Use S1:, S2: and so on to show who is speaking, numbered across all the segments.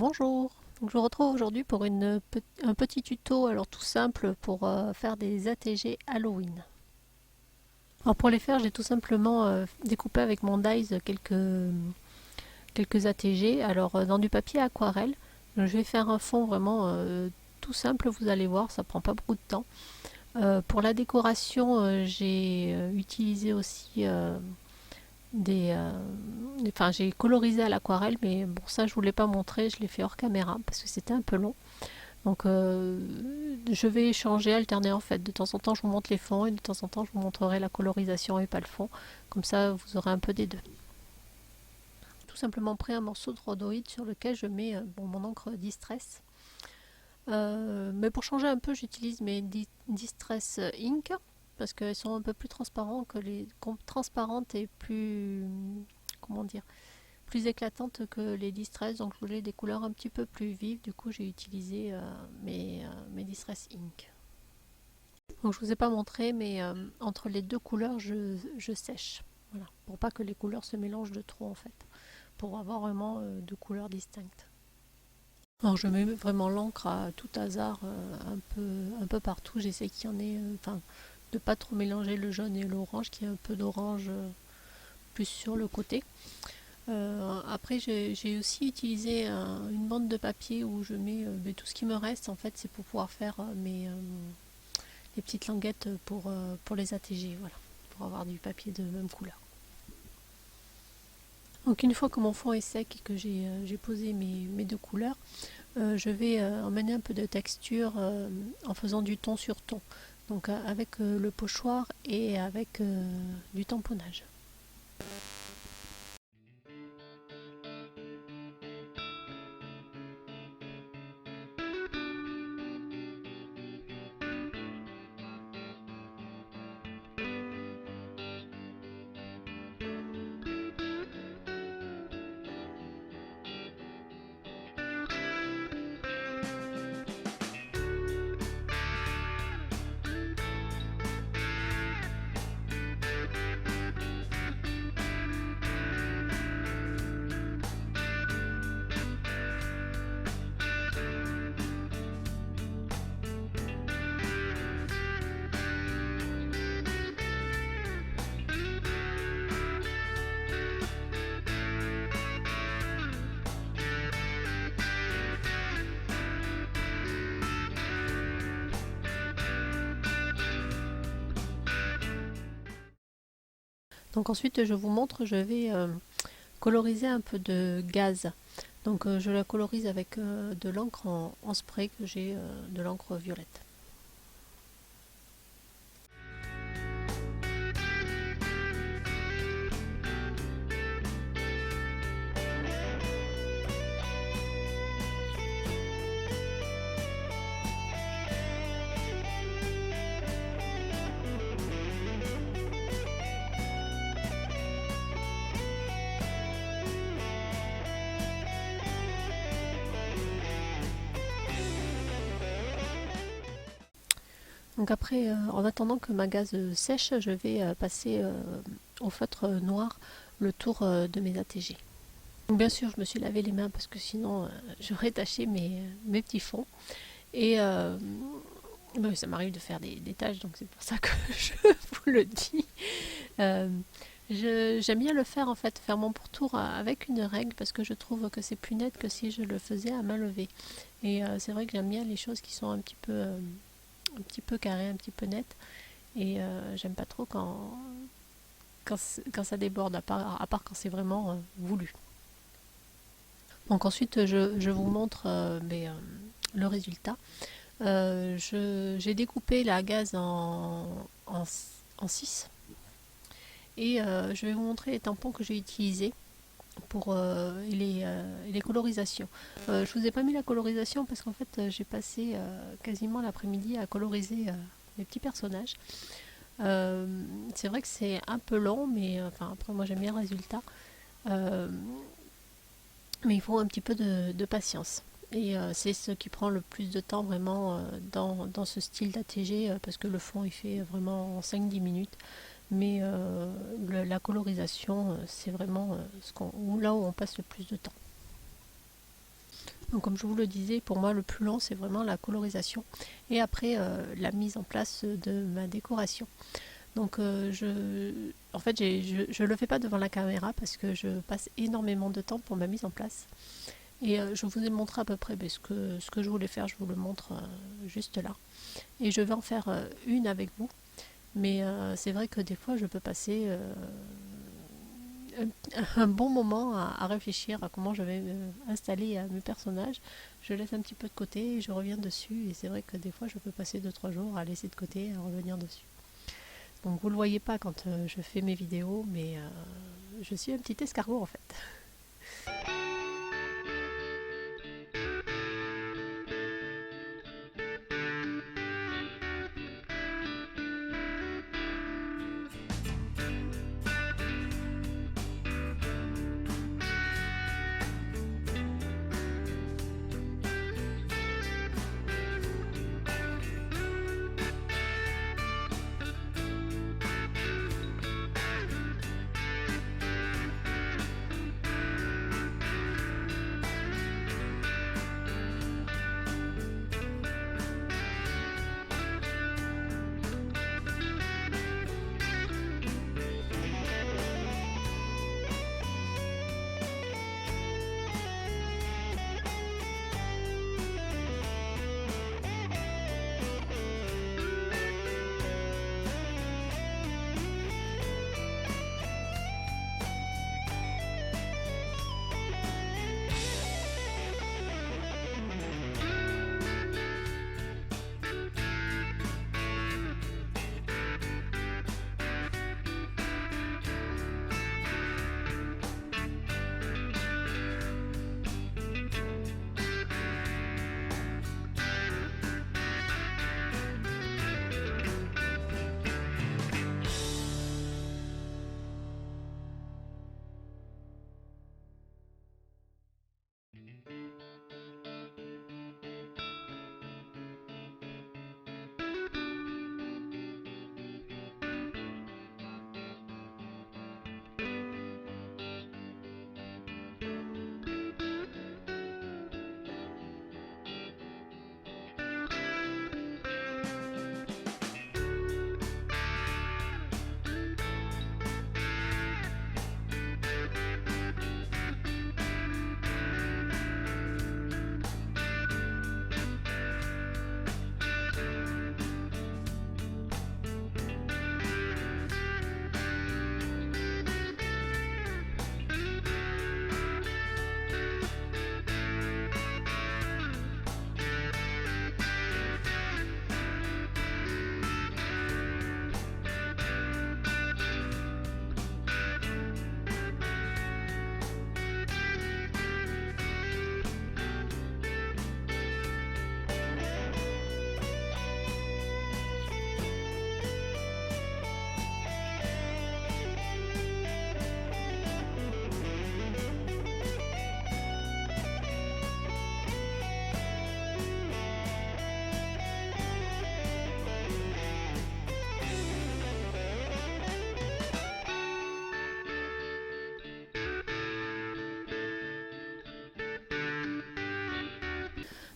S1: Bonjour, donc je vous retrouve aujourd'hui pour un petit tuto alors tout simple pour faire des ATG Halloween. Alors pour les faire, j'ai tout simplement découpé avec mon dies quelques ATG. Alors dans du papier aquarelle, je vais faire un fond vraiment tout simple, vous allez voir, ça prend pas beaucoup de temps. Pour la décoration, j'ai utilisé aussi enfin, j'ai colorisé à l'aquarelle, mais bon, ça je voulais pas montrer, je l'ai fait hors caméra parce que c'était un peu long. Donc je vais changer, alterner en fait. De temps en temps je vous montre les fonds et de temps en temps je vous montrerai la colorisation et pas le fond. Comme ça vous aurez un peu des deux. Tout simplement pris un morceau de rhodoïde sur lequel je mets mon encre Distress. Mais pour changer un peu j'utilise mes Distress Ink parce qu'elles sont un peu plus transparentes transparentes et plus comment dire, plus éclatantes que les Distress, donc je voulais des couleurs un petit peu plus vives, du coup j'ai utilisé mes Distress Ink. Donc je vous ai pas montré, mais entre les deux couleurs je sèche, voilà, pour pas que les couleurs se mélangent de trop en fait, pour avoir vraiment deux couleurs distinctes. Alors je mets vraiment l'encre à tout hasard, un peu partout, j'essaie qu'il y en ait, enfin de pas trop mélanger le jaune et l'orange, qu'il y ait un peu d'orange plus sur le côté. Après j'ai aussi utilisé une bande de papier où je mets tout ce qui me reste en fait, c'est pour pouvoir faire les petites languettes pour les ATG, voilà, pour avoir du papier de même couleur. Donc une fois que mon fond est sec et que j'ai posé mes deux couleurs, je vais emmener un peu de texture en faisant du ton sur ton, donc avec le pochoir et avec du tamponnage. Donc ensuite je vous montre, je vais coloriser un peu de gaz. Donc je la colorise avec de l'encre en spray, que j'ai de l'encre violette. Donc après, en attendant que ma gaze sèche, je vais passer au feutre noir le tour de mes ATG. Donc bien sûr, je me suis lavé les mains parce que sinon j'aurais taché mes petits fonds. Et ça m'arrive de faire des taches, donc c'est pour ça que je vous le dis. Euh, J'aime bien le faire en fait, faire mon pourtour avec une règle parce que je trouve que c'est plus net que si je le faisais à main levée. Et c'est vrai que j'aime bien les choses qui sont un petit peu carrées, un petit peu nettes. Et j'aime pas trop quand ça déborde, à part quand c'est vraiment voulu. Donc ensuite, je vous montre le résultat. J'ai découpé la gaze en 6 et je vais vous montrer les tampons que j'ai utilisés pour les colorisations. Je vous ai pas mis la colorisation parce qu'en fait j'ai passé quasiment l'après-midi à coloriser mes petits personnages. C'est vrai que c'est un peu long, mais enfin après moi j'aime bien le résultat. Euh, mais il faut un petit peu de patience. Et c'est ce qui prend le plus de temps vraiment dans ce style d'ATG parce que le fond il fait vraiment 5-10 minutes. Mais la colorisation c'est vraiment là où on passe le plus de temps. Donc comme je vous le disais, pour moi le plus long c'est vraiment la colorisation et après la mise en place de ma décoration. Donc en fait je le fais pas devant la caméra parce que je passe énormément de temps pour ma mise en place. Et je vous ai montré à peu près ce que je voulais faire, je vous le montre juste là. Et je vais en faire une avec vous. Mais c'est vrai que des fois je peux passer un bon moment à réfléchir à comment je vais installer mes personnages. Je laisse un petit peu de côté et je reviens dessus. Et c'est vrai que des fois je peux passer 2-3 jours à laisser de côté et à revenir dessus. Donc vous le voyez pas quand je fais mes vidéos, mais je suis un petit escargot en fait.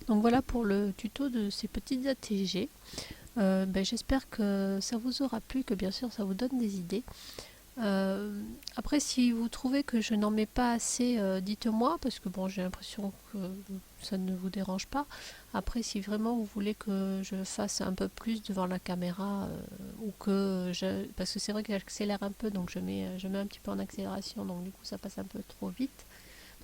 S1: Donc voilà pour le tuto de ces petites ATG. J'espère que ça vous aura plu, que bien sûr ça vous donne des idées. Après, si vous trouvez que je n'en mets pas assez, dites-moi, parce que bon, j'ai l'impression que ça ne vous dérange pas. Après, si vraiment vous voulez que je fasse un peu plus devant la caméra, ou que parce que c'est vrai que j'accélère un peu, donc je mets un petit peu en accélération, donc du coup ça passe un peu trop vite.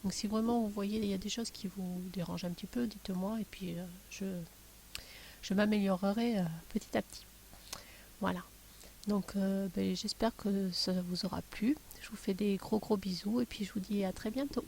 S1: Donc si vraiment vous voyez il y a des choses qui vous dérangent un petit peu, dites-moi, et puis je m'améliorerai petit à petit. Voilà. Donc j'espère que ça vous aura plu. Je vous fais des gros bisous et puis je vous dis à très bientôt.